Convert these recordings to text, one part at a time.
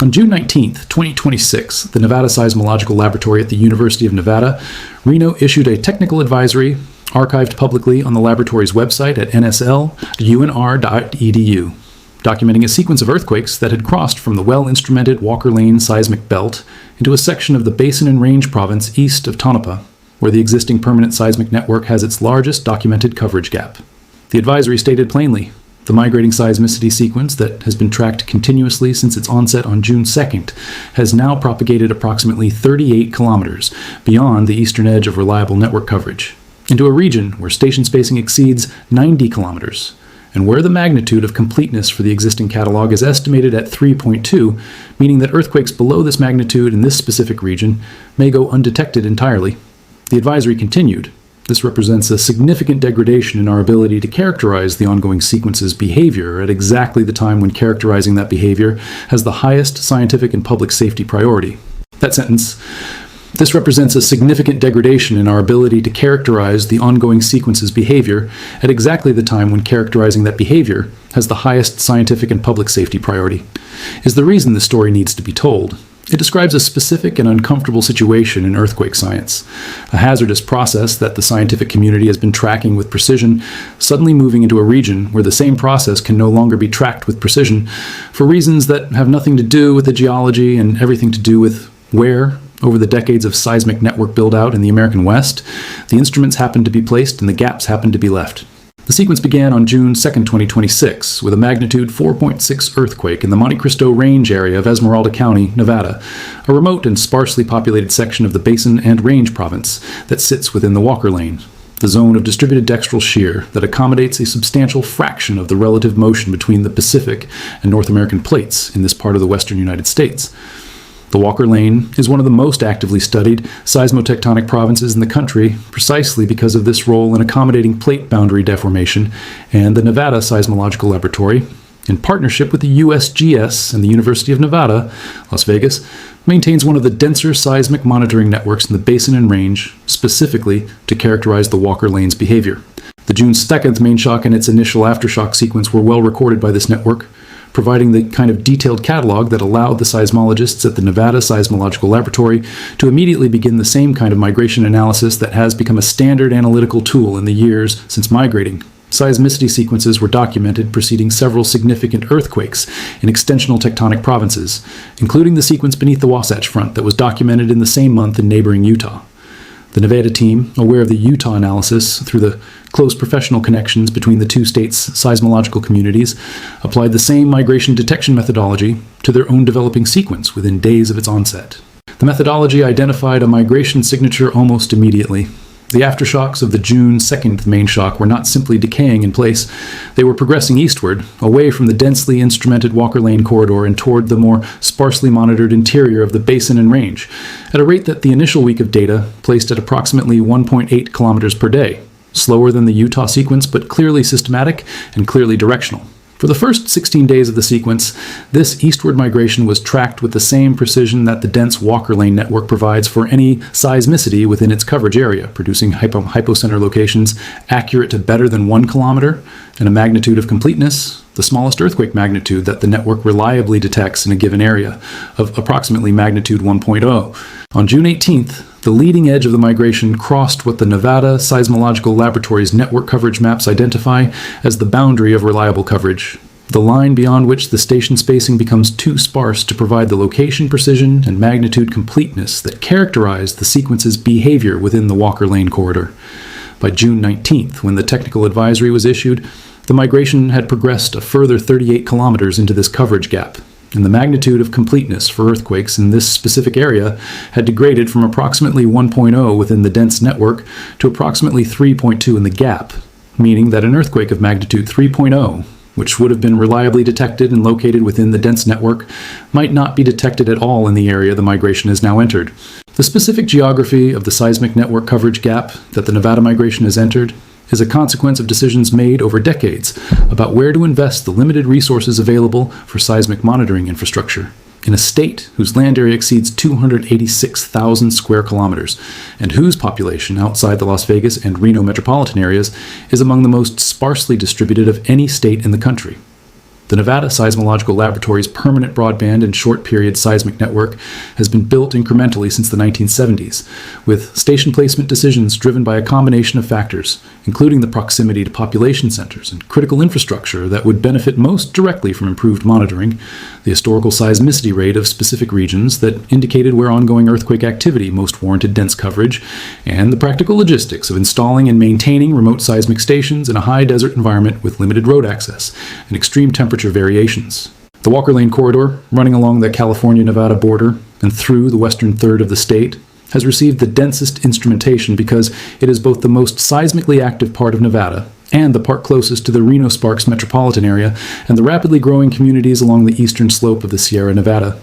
On June 19, 2026, the Nevada Seismological Laboratory at the University of Nevada, Reno issued a technical advisory archived publicly on the laboratory's website at nslunr.edu, documenting a sequence of earthquakes that had crossed from the well-instrumented Walker Lane seismic belt into a section of the Basin and Range province east of Tonopah, where the existing permanent seismic network has its largest documented coverage gap. The advisory stated plainly, the migrating seismicity sequence that has been tracked continuously since its onset on June 2nd has now propagated approximately 38 kilometers beyond the eastern edge of reliable network coverage, into a region where station spacing exceeds 90 kilometers, and where the magnitude of completeness for the existing catalog is estimated at 3.2, meaning that earthquakes below this magnitude in this specific region may go undetected entirely. The advisory continued, this represents a significant degradation in our ability to characterize the ongoing sequence's behavior at exactly the time when characterizing that behavior has the highest scientific and public safety priority. That sentence, this represents a significant degradation in our ability to characterize the ongoing sequence's behavior at exactly the time when characterizing that behavior has the highest scientific and public safety priority, is the reason the story needs to be told. It describes a specific and uncomfortable situation in earthquake science, a hazardous process that the scientific community has been tracking with precision, suddenly moving into a region where the same process can no longer be tracked with precision for reasons that have nothing to do with the geology and everything to do with where, over the decades of seismic network build-out in the American West, the instruments happened to be placed and the gaps happened to be left. The sequence began on June 2, 2026, with a magnitude 4.6 earthquake in the Monte Cristo Range area of Esmeralda County, Nevada, a remote and sparsely populated section of the Basin and Range province that sits within the Walker Lane, the zone of distributed dextral shear that accommodates a substantial fraction of the relative motion between the Pacific and North American plates in this part of the western United States. The Walker Lane is one of the most actively studied seismotectonic provinces in the country precisely because of this role in accommodating plate boundary deformation, and the Nevada Seismological Laboratory, in partnership with the USGS and the University of Nevada, Las Vegas, maintains one of the denser seismic monitoring networks in the Basin and Range, specifically to characterize the Walker Lane's behavior. The June 2nd main shock and its initial aftershock sequence were well recorded by this network, providing the kind of detailed catalog that allowed the seismologists at the Nevada Seismological Laboratory to immediately begin the same kind of migration analysis that has become a standard analytical tool in the years since migrating. Seismicity sequences were documented preceding several significant earthquakes in extensional tectonic provinces, including the sequence beneath the Wasatch Front that was documented in the same month in neighboring Utah. The Nevada team, aware of the Utah analysis through the close professional connections between the two states' seismological communities, applied the same migration detection methodology to their own developing sequence within days of its onset. The methodology identified a migration signature almost immediately. The aftershocks of the June 2nd main shock were not simply decaying in place, they were progressing eastward, away from the densely instrumented Walker Lane corridor and toward the more sparsely monitored interior of the Basin and Range, at a rate that the initial week of data placed at approximately 1.8 kilometers per day, slower than the Utah sequence but clearly systematic and clearly directional. For the first 16 days of the sequence, this eastward migration was tracked with the same precision that the dense Walker Lane network provides for any seismicity within its coverage area, producing hypocenter locations accurate to better than 1 kilometer and a magnitude of completeness, the smallest earthquake magnitude that the network reliably detects in a given area, of approximately magnitude 1.0. On June 18th, the leading edge of the migration crossed what the Nevada Seismological Laboratory's network coverage maps identify as the boundary of reliable coverage, the line beyond which the station spacing becomes too sparse to provide the location precision and magnitude completeness that characterize the sequence's behavior within the Walker Lane corridor. By June 19th, when the technical advisory was issued, the migration had progressed a further 38 kilometers into this coverage gap, and the magnitude of completeness for earthquakes in this specific area had degraded from approximately 1.0 within the dense network to approximately 3.2 in the gap, meaning that an earthquake of magnitude 3.0, which would have been reliably detected and located within the dense network, might not be detected at all in the area the migration has now entered. The specific geography of the seismic network coverage gap that the Nevada migration has entered is a consequence of decisions made over decades about where to invest the limited resources available for seismic monitoring infrastructure in a state whose land area exceeds 286,000 square kilometers and whose population outside the Las Vegas and Reno metropolitan areas is among the most sparsely distributed of any state in the country. The Nevada Seismological Laboratory's permanent broadband and short-period seismic network has been built incrementally since the 1970s, with station placement decisions driven by a combination of factors, including the proximity to population centers and critical infrastructure that would benefit most directly from improved monitoring, the historical seismicity rate of specific regions that indicated where ongoing earthquake activity most warranted dense coverage, and the practical logistics of installing and maintaining remote seismic stations in a high desert environment with limited road access and extreme temperature variations. The Walker Lane corridor, running along the California-Nevada border and through the western third of the state, has received the densest instrumentation because it is both the most seismically active part of Nevada and the part closest to the Reno-Sparks metropolitan area and the rapidly growing communities along the eastern slope of the Sierra Nevada.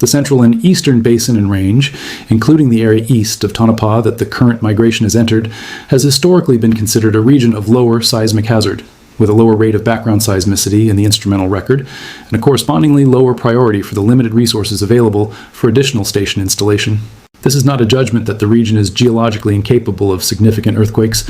The central and eastern basin and range, including the area east of Tonopah that the current migration has entered, has historically been considered a region of lower seismic hazard, with a lower rate of background seismicity in the instrumental record, and a correspondingly lower priority for the limited resources available for additional station installation. This is not a judgment that the region is geologically incapable of significant earthquakes.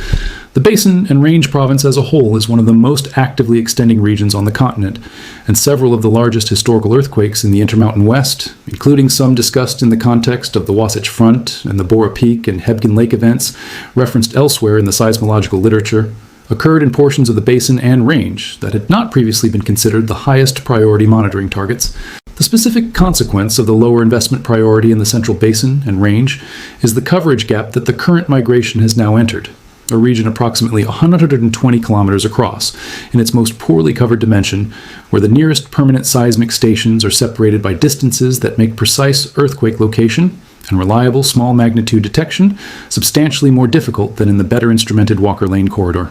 The basin and range province as a whole is one of the most actively extending regions on the continent, and several of the largest historical earthquakes in the Intermountain West, including some discussed in the context of the Wasatch Front and the Bora Peak and Hebgen Lake events referenced elsewhere in the seismological literature, occurred in portions of the basin and range that had not previously been considered the highest priority monitoring targets. The specific consequence of the lower investment priority in the central basin and range is the coverage gap that the current migration has now entered, a region approximately 120 kilometers across, in its most poorly covered dimension, where the nearest permanent seismic stations are separated by distances that make precise earthquake location and reliable small magnitude detection substantially more difficult than in the better instrumented Walker Lane corridor.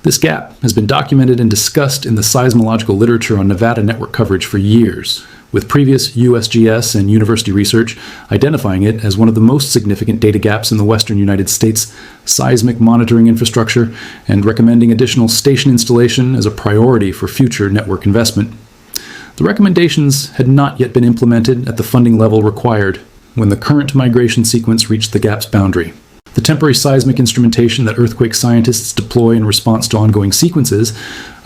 This gap has been documented and discussed in the seismological literature on Nevada network coverage for years, with previous USGS and university research identifying it as one of the most significant data gaps in the western United States seismic monitoring infrastructure and recommending additional station installation as a priority for future network investment. The recommendations had not yet been implemented at the funding level required when the current migration sequence reached the gap's boundary. The temporary seismic instrumentation that earthquake scientists deploy in response to ongoing sequences,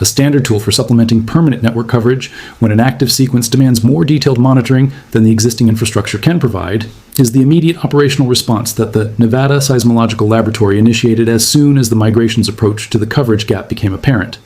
a standard tool for supplementing permanent network coverage when an active sequence demands more detailed monitoring than the existing infrastructure can provide, is the immediate operational response that the Nevada Seismological Laboratory initiated as soon as the migration's approach to the coverage gap became apparent.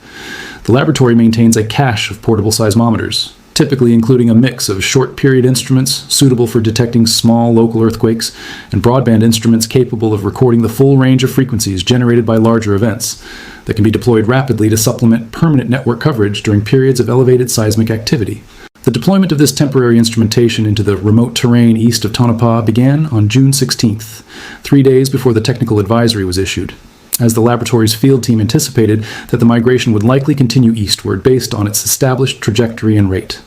The laboratory maintains a cache of portable seismometers, typically including a mix of short-period instruments suitable for detecting small local earthquakes and broadband instruments capable of recording the full range of frequencies generated by larger events that can be deployed rapidly to supplement permanent network coverage during periods of elevated seismic activity. The deployment of this temporary instrumentation into the remote terrain east of Tonopah began on June 16th, 3 days before the technical advisory was issued, as the laboratory's field team anticipated that the migration would likely continue eastward based on its established trajectory and rate.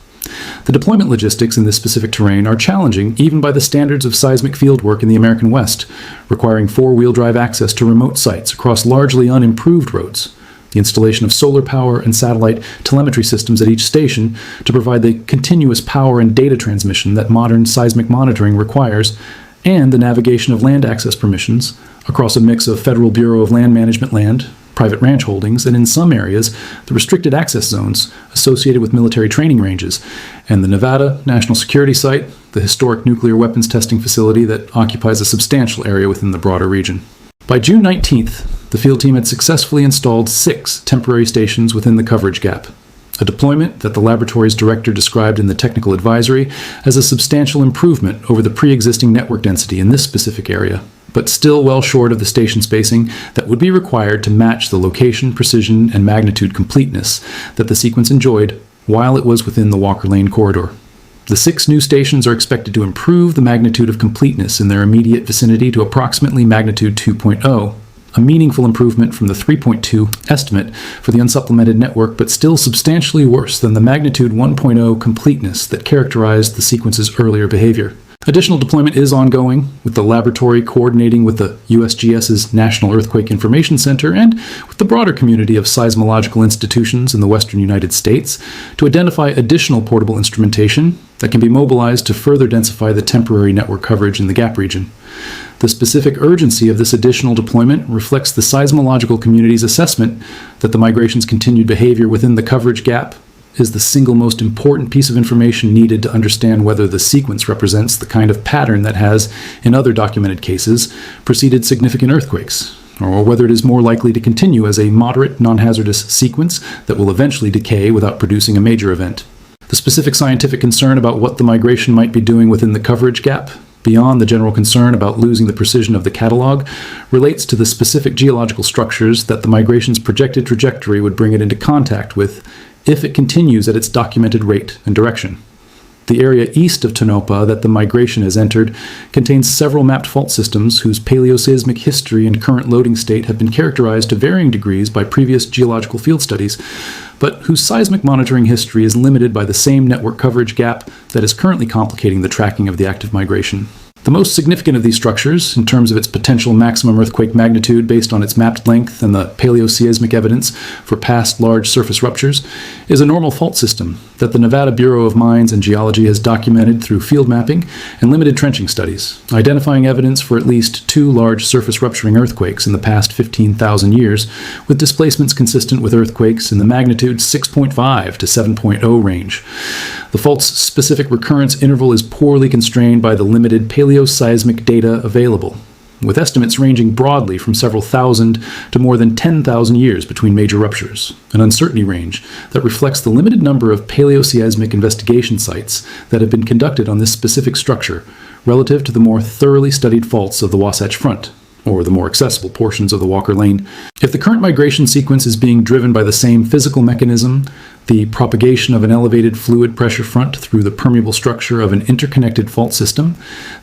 The deployment logistics in this specific terrain are challenging even by the standards of seismic fieldwork in the American West, requiring four-wheel drive access to remote sites across largely unimproved roads, the installation of solar power and satellite telemetry systems at each station to provide the continuous power and data transmission that modern seismic monitoring requires, and the navigation of land access permissions across a mix of Federal Bureau of Land Management land, private ranch holdings, and in some areas, the restricted access zones associated with military training ranges, and the Nevada National Security Site, the historic nuclear weapons testing facility that occupies a substantial area within the broader region. By June 19th, the field team had successfully installed 6 temporary stations within the coverage gap, a deployment that the laboratory's director described in the technical advisory as a substantial improvement over the pre-existing network density in this specific area, but still well short of the station spacing that would be required to match the location, precision, and magnitude completeness that the sequence enjoyed while it was within the Walker Lane corridor. The 6 new stations are expected to improve the magnitude of completeness in their immediate vicinity to approximately magnitude 2.0, a meaningful improvement from the 3.2 estimate for the unsupplemented network, but still substantially worse than the magnitude 1.0 completeness that characterized the sequence's earlier behavior. Additional deployment is ongoing, with the laboratory coordinating with the USGS's National Earthquake Information Center and with the broader community of seismological institutions in the western United States to identify additional portable instrumentation that can be mobilized to further densify the temporary network coverage in the gap region. The specific urgency of this additional deployment reflects the seismological community's assessment that the migration's continued behavior within the coverage gap is the single most important piece of information needed to understand whether the sequence represents the kind of pattern that has, in other documented cases, preceded significant earthquakes, or whether it is more likely to continue as a moderate, non-hazardous sequence that will eventually decay without producing a major event. The specific scientific concern about what the migration might be doing within the coverage gap, beyond the general concern about losing the precision of the catalog, relates to the specific geological structures that the migration's projected trajectory would bring it into contact with if it continues at its documented rate and direction. The area east of Tonopah that the migration has entered contains several mapped fault systems whose paleoseismic history and current loading state have been characterized to varying degrees by previous geological field studies, but whose seismic monitoring history is limited by the same network coverage gap that is currently complicating the tracking of the active migration. The most significant of these structures, in terms of its potential maximum earthquake magnitude based on its mapped length and the paleoseismic evidence for past large surface ruptures, is a normal fault system that the Nevada Bureau of Mines and Geology has documented through field mapping and limited trenching studies, identifying evidence for at least 2 large surface rupturing earthquakes in the past 15,000 years, with displacements consistent with earthquakes in the magnitude 6.5 to 7.0 range. The fault's specific recurrence interval is poorly constrained by the limited paleoseismic data available, with estimates ranging broadly from several thousand to more than 10,000 years between major ruptures, an uncertainty range that reflects the limited number of paleoseismic investigation sites that have been conducted on this specific structure relative to the more thoroughly studied faults of the Wasatch Front, or the more accessible portions of the Walker Lane. If the current migration sequence is being driven by the same physical mechanism, the propagation of an elevated fluid pressure front through the permeable structure of an interconnected fault system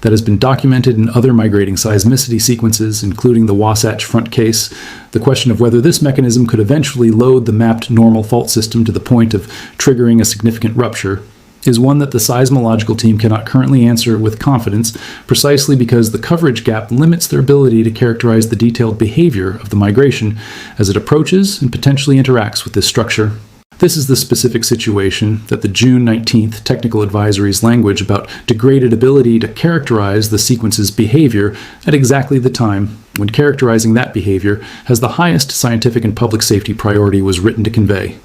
that has been documented in other migrating seismicity sequences, including the Wasatch Front case, the question of whether this mechanism could eventually load the mapped normal fault system to the point of triggering a significant rupture is one that the seismological team cannot currently answer with confidence, precisely because the coverage gap limits their ability to characterize the detailed behavior of the migration as it approaches and potentially interacts with this structure. This is the specific situation that the June 19th technical advisory's language about degraded ability to characterize the sequence's behavior at exactly the time when characterizing that behavior has the highest scientific and public safety priority was written to convey.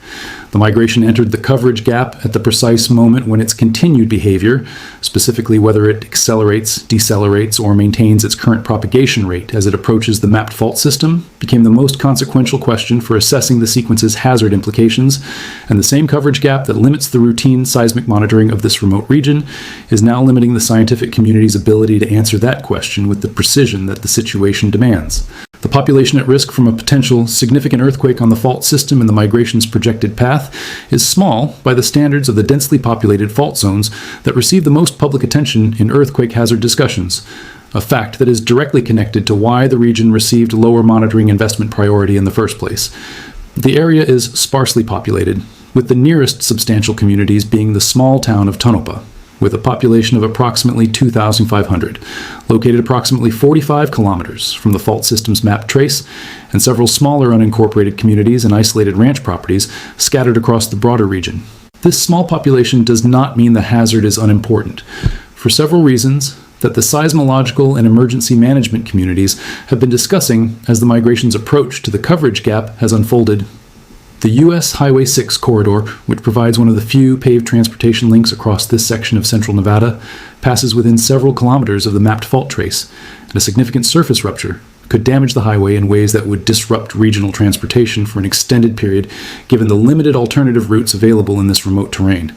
The migration entered the coverage gap at the precise moment when its continued behavior, specifically whether it accelerates, decelerates, or maintains its current propagation rate as it approaches the mapped fault system, became the most consequential question for assessing the sequence's hazard implications, and the same coverage gap that limits the routine seismic monitoring of this remote region is now limiting the scientific community's ability to answer that question with the precision that the situation demands. The population at risk from a potential significant earthquake on the fault system in the migration's projected path is small by the standards of the densely populated fault zones that receive the most public attention in earthquake hazard discussions, a fact that is directly connected to why the region received lower monitoring investment priority in the first place. The area is sparsely populated, with the nearest substantial communities being the small town of Tonopah, with a population of approximately 2,500, located approximately 45 kilometers from the fault system's map trace, and several smaller unincorporated communities and isolated ranch properties scattered across the broader region. This small population does not mean the hazard is unimportant, for several reasons that the seismological and emergency management communities have been discussing as the migration's approach to the coverage gap has unfolded. The U.S. Highway 6 corridor, which provides one of the few paved transportation links across this section of central Nevada, passes within several kilometers of the mapped fault trace, and a significant surface rupture could damage the highway in ways that would disrupt regional transportation for an extended period, given the limited alternative routes available in this remote terrain.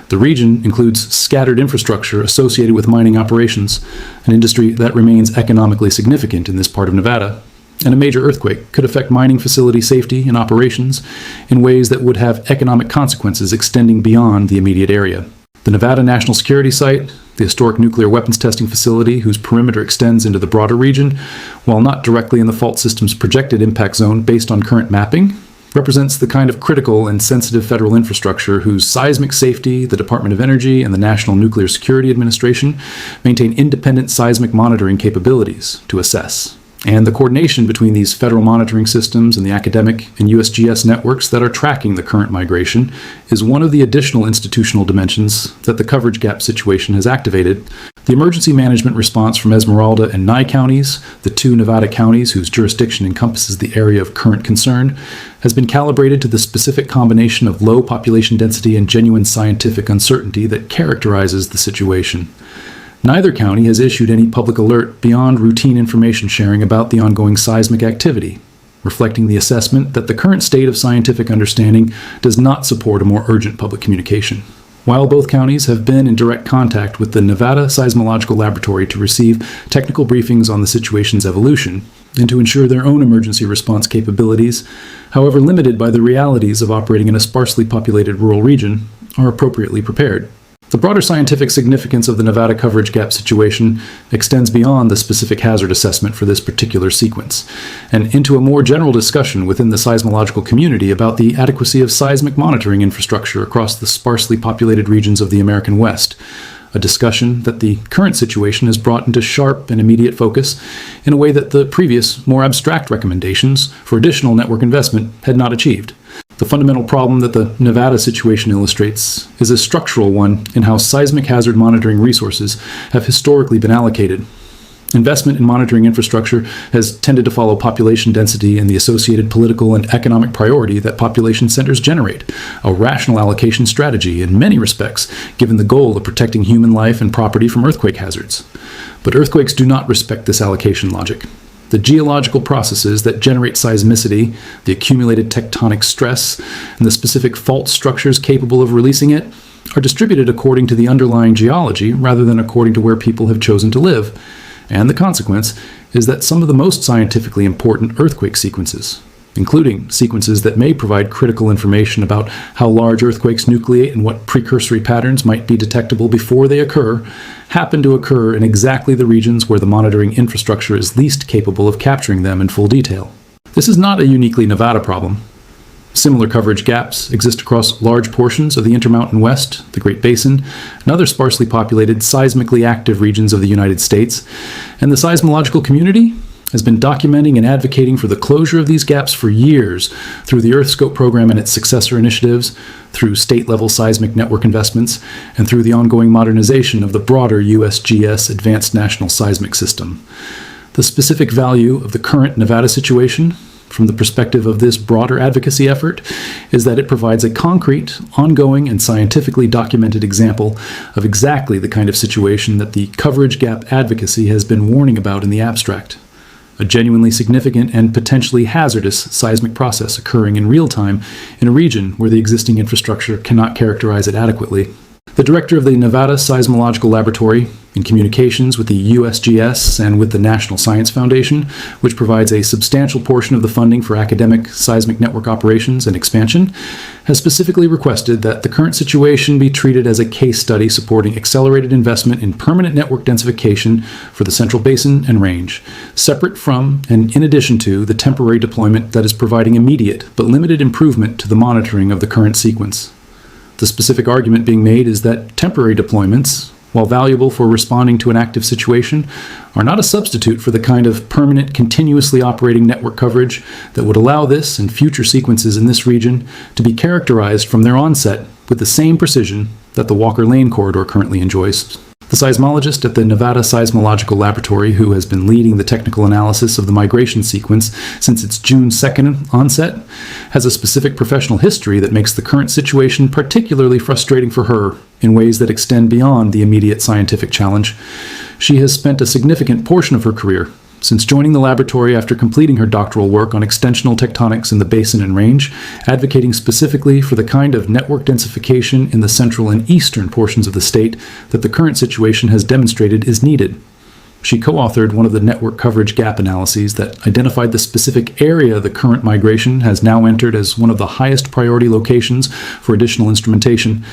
The region includes scattered infrastructure associated with mining operations, an industry that remains economically significant in this part of Nevada, and a major earthquake could affect mining facility safety and operations in ways that would have economic consequences extending beyond the immediate area. The Nevada National Security Site, the historic nuclear weapons testing facility whose perimeter extends into the broader region, while not directly in the fault system's projected impact zone based on current mapping, represents the kind of critical and sensitive federal infrastructure whose seismic safety, the Department of Energy, and the National Nuclear Security Administration maintain independent seismic monitoring capabilities to assess. And the coordination between these federal monitoring systems and the academic and USGS networks that are tracking the current migration is one of the additional institutional dimensions that the coverage gap situation has activated. The emergency management response from Esmeralda and Nye counties, the two Nevada counties whose jurisdiction encompasses the area of current concern, has been calibrated to the specific combination of low population density and genuine scientific uncertainty that characterizes the situation. Neither county has issued any public alert beyond routine information sharing about the ongoing seismic activity, reflecting the assessment that the current state of scientific understanding does not support a more urgent public communication. While both counties have been in direct contact with the Nevada Seismological Laboratory to receive technical briefings on the situation's evolution and to ensure their own emergency response capabilities, however limited by the realities of operating in a sparsely populated rural region, are appropriately prepared. The broader scientific significance of the Nevada coverage gap situation extends beyond the specific hazard assessment for this particular sequence, and into a more general discussion within the seismological community about the adequacy of seismic monitoring infrastructure across the sparsely populated regions of the American West, a discussion that the current situation has brought into sharp and immediate focus in a way that the previous, more abstract recommendations for additional network investment had not achieved. The fundamental problem that the Nevada situation illustrates is a structural one in how seismic hazard monitoring resources have historically been allocated. Investment in monitoring infrastructure has tended to follow population density and the associated political and economic priority that population centers generate, a rational allocation strategy in many respects, given the goal of protecting human life and property from earthquake hazards. But earthquakes do not respect this allocation logic. The geological processes that generate seismicity, the accumulated tectonic stress, and the specific fault structures capable of releasing it are distributed according to the underlying geology rather than according to where people have chosen to live. And the consequence is that some of the most scientifically important earthquake sequences, including sequences that may provide critical information about how large earthquakes nucleate and what precursory patterns might be detectable before they occur, happen to occur in exactly the regions where the monitoring infrastructure is least capable of capturing them in full detail. This is not a uniquely Nevada problem. Similar coverage gaps exist across large portions of the Intermountain West, the Great Basin, and other sparsely populated, seismically active regions of the United States, and the seismological community has been documenting and advocating for the closure of these gaps for years through the EarthScope program and its successor initiatives, through state-level seismic network investments, and through the ongoing modernization of the broader USGS Advanced National Seismic System. The specific value of the current Nevada situation, from the perspective of this broader advocacy effort, is that it provides a concrete, ongoing, and scientifically documented example of exactly the kind of situation that the coverage gap advocacy has been warning about in the abstract. A genuinely significant and potentially hazardous seismic process occurring in real time in a region where the existing infrastructure cannot characterize it adequately. The director of the Nevada Seismological Laboratory, in communications with the USGS and with the National Science Foundation, which provides a substantial portion of the funding for academic seismic network operations and expansion, has specifically requested that the current situation be treated as a case study supporting accelerated investment in permanent network densification for the Central Basin and Range, separate from and in addition to the temporary deployment that is providing immediate but limited improvement to the monitoring of the current sequence. The specific argument being made is that temporary deployments, while valuable for responding to an active situation, are not a substitute for the kind of permanent, continuously operating network coverage that would allow this and future sequences in this region to be characterized from their onset with the same precision that the Walker Lane corridor currently enjoys. The seismologist at the Nevada Seismological Laboratory, who has been leading the technical analysis of the migration sequence since its June 2nd onset, has a specific professional history that makes the current situation particularly frustrating for her in ways that extend beyond the immediate scientific challenge. She has spent a significant portion of her career, since joining the laboratory after completing her doctoral work on extensional tectonics in the basin and range, advocating specifically for the kind of network densification in the central and eastern portions of the state that the current situation has demonstrated is needed. She co-authored one of the network coverage gap analyses that identified the specific area the current migration has now entered as one of the highest priority locations for additional instrumentation,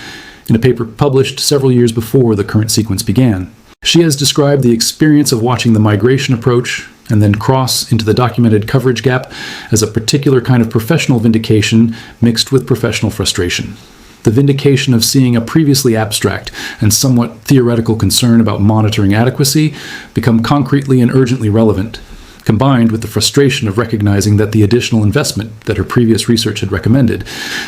in a paper published several years before the current sequence began. She has described the experience of watching the migration approach and then cross into the documented coverage gap as a particular kind of professional vindication mixed with professional frustration. The vindication of seeing a previously abstract and somewhat theoretical concern about monitoring adequacy become concretely and urgently relevant, combined with the frustration of recognizing that the additional investment that her previous research had recommended,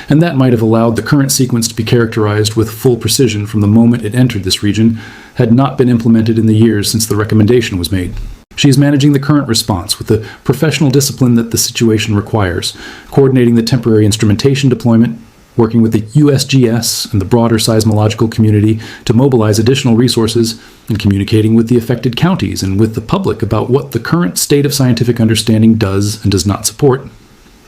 and that might have allowed the current sequence to be characterized with full precision from the moment it entered this region, had not been implemented in the years since the recommendation was made. She is managing the current response with the professional discipline that the situation requires, coordinating the temporary instrumentation deployment, working with the USGS and the broader seismological community to mobilize additional resources, and communicating with the affected counties and with the public about what the current state of scientific understanding does and does not support.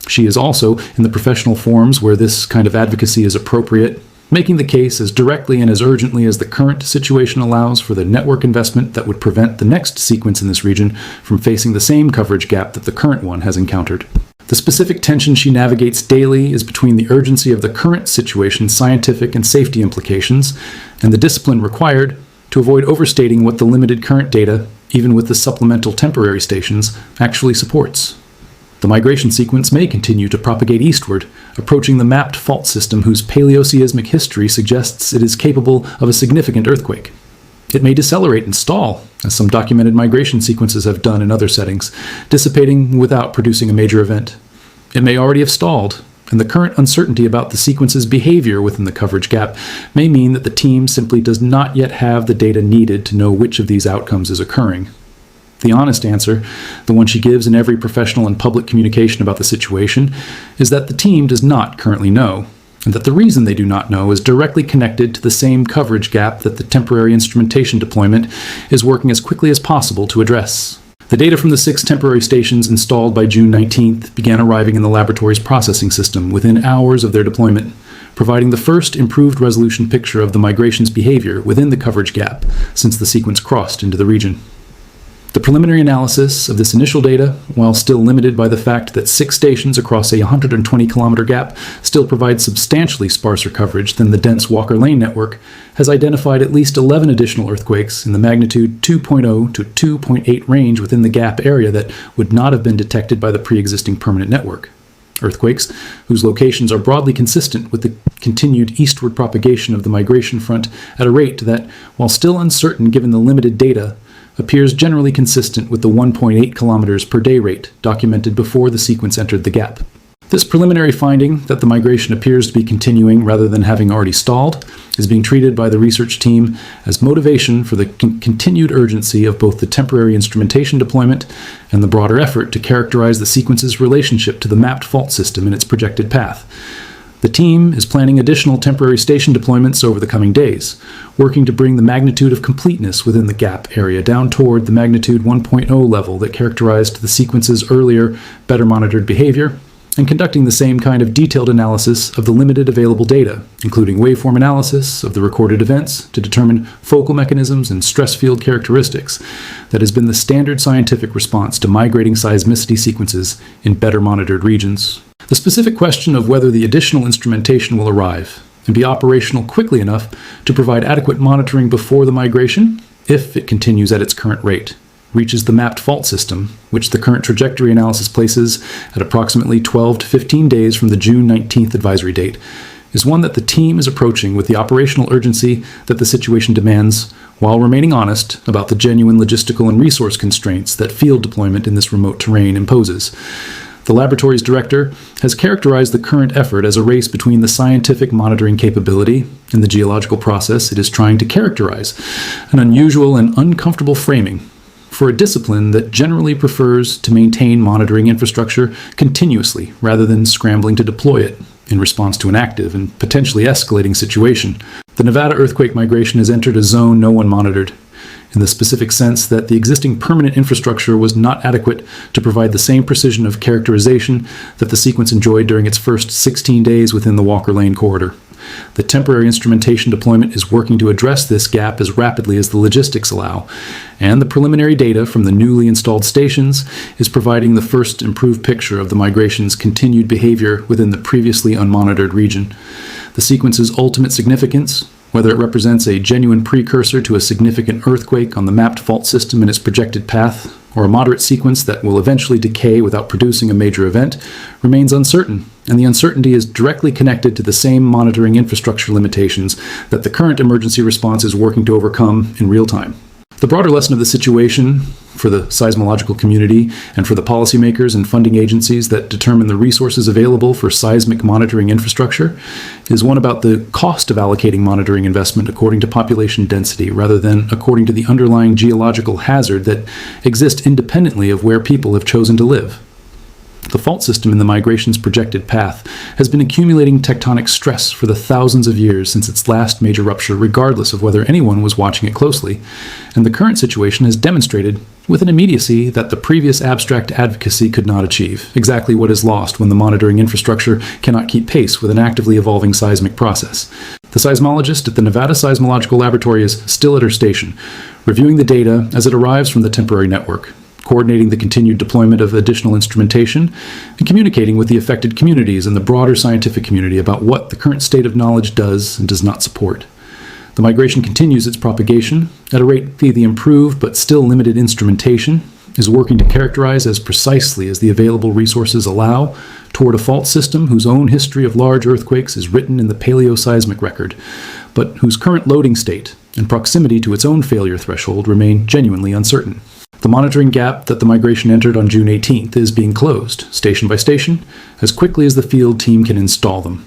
She is also in the professional forums where this kind of advocacy is appropriate, making the case as directly and as urgently as the current situation allows for the network investment that would prevent the next sequence in this region from facing the same coverage gap that the current one has encountered. The specific tension she navigates daily is between the urgency of the current situation's scientific and safety implications and the discipline required to avoid overstating what the limited current data, even with the supplemental temporary stations, actually supports. The migration sequence may continue to propagate eastward, approaching the mapped fault system whose paleoseismic history suggests it is capable of a significant earthquake. It may decelerate and stall, as some documented migration sequences have done in other settings, dissipating without producing a major event. It may already have stalled, and the current uncertainty about the sequence's behavior within the coverage gap may mean that the team simply does not yet have the data needed to know which of these outcomes is occurring. The honest answer, the one she gives in every professional and public communication about the situation, is that the team does not currently know, and that the reason they do not know is directly connected to the same coverage gap that the temporary instrumentation deployment is working as quickly as possible to address. The data from the 6 temporary stations installed by June 19th began arriving in the laboratory's processing system within hours of their deployment, providing the first improved resolution picture of the migration's behavior within the coverage gap since the sequence crossed into the region. The preliminary analysis of this initial data, while still limited by the fact that 6 stations across a 120-kilometer gap still provide substantially sparser coverage than the dense Walker Lane network, has identified at least 11 additional earthquakes in the magnitude 2.0 to 2.8 range within the gap area that would not have been detected by the pre-existing permanent network. Earthquakes whose locations are broadly consistent with the continued eastward propagation of the migration front at a rate that, while still uncertain given the limited data, appears generally consistent with the 1.8 kilometers per day rate documented before the sequence entered the gap. This preliminary finding that the migration appears to be continuing rather than having already stalled is being treated by the research team as motivation for the continued urgency of both the temporary instrumentation deployment and the broader effort to characterize the sequence's relationship to the mapped fault system in its projected path. The team is planning additional temporary station deployments over the coming days, working to bring the magnitude of completeness within the gap area down toward the magnitude 1.0 level that characterized the sequence's earlier, better monitored behavior, and conducting the same kind of detailed analysis of the limited available data, including waveform analysis of the recorded events to determine focal mechanisms and stress field characteristics that has been the standard scientific response to migrating seismicity sequences in better monitored regions. The specific question of whether the additional instrumentation will arrive and be operational quickly enough to provide adequate monitoring before the migration, if it continues at its current rate, reaches the mapped fault system, which the current trajectory analysis places at approximately 12 to 15 days from the June 19th advisory date, is one that the team is approaching with the operational urgency that the situation demands, while remaining honest about the genuine logistical and resource constraints that field deployment in this remote terrain imposes. The laboratory's director has characterized the current effort as a race between the scientific monitoring capability and the geological process it is trying to characterize, an unusual and uncomfortable framing for a discipline that generally prefers to maintain monitoring infrastructure continuously rather than scrambling to deploy it in response to an active and potentially escalating situation. The Nevada earthquake migration has entered a zone no one monitored, in the specific sense that the existing permanent infrastructure was not adequate to provide the same precision of characterization that the sequence enjoyed during its first 16 days within the Walker Lane corridor. The temporary instrumentation deployment is working to address this gap as rapidly as the logistics allow, and the preliminary data from the newly installed stations is providing the first improved picture of the migration's continued behavior within the previously unmonitored region. The sequence's ultimate significance, whether it represents a genuine precursor to a significant earthquake on the mapped fault system in its projected path, or a moderate sequence that will eventually decay without producing a major event, remains uncertain, and the uncertainty is directly connected to the same monitoring infrastructure limitations that the current emergency response is working to overcome in real time. The broader lesson of the situation for the seismological community and for the policymakers and funding agencies that determine the resources available for seismic monitoring infrastructure is one about the cost of allocating monitoring investment according to population density rather than according to the underlying geological hazard that exists independently of where people have chosen to live. The fault system in the migration's projected path has been accumulating tectonic stress for the thousands of years since its last major rupture, regardless of whether anyone was watching it closely, and the current situation has demonstrated with an immediacy that the previous abstract advocacy could not achieve, exactly what is lost when the monitoring infrastructure cannot keep pace with an actively evolving seismic process. The seismologist at the Nevada Seismological Laboratory is still at her station, reviewing the data as it arrives from the temporary network, coordinating the continued deployment of additional instrumentation, and communicating with the affected communities and the broader scientific community about what the current state of knowledge does and does not support. The migration continues its propagation at a rate via the improved but still limited instrumentation is working to characterize as precisely as the available resources allow toward a fault system whose own history of large earthquakes is written in the paleoseismic record, but whose current loading state and proximity to its own failure threshold remain genuinely uncertain. The monitoring gap that the migration entered on June 18th is being closed, station by station, as quickly as the field team can install them.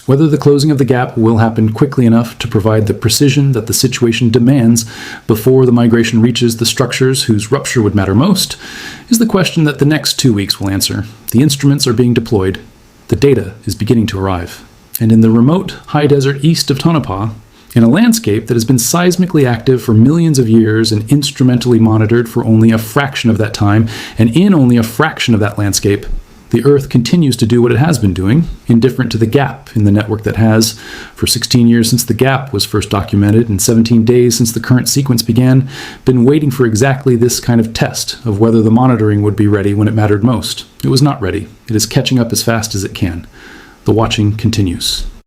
Whether the closing of the gap will happen quickly enough to provide the precision that the situation demands before the migration reaches the structures whose rupture would matter most is the question that the next 2 weeks will answer. The instruments are being deployed. The data is beginning to arrive. And in the remote high desert east of Tonopah, in a landscape that has been seismically active for millions of years and instrumentally monitored for only a fraction of that time, and in only a fraction of that landscape, the Earth continues to do what it has been doing, indifferent to the gap in the network that has, for 16 years since the gap was first documented and 17 days since the current sequence began, been waiting for exactly this kind of test of whether the monitoring would be ready when it mattered most. It was not ready. It is catching up as fast as it can. The watching continues.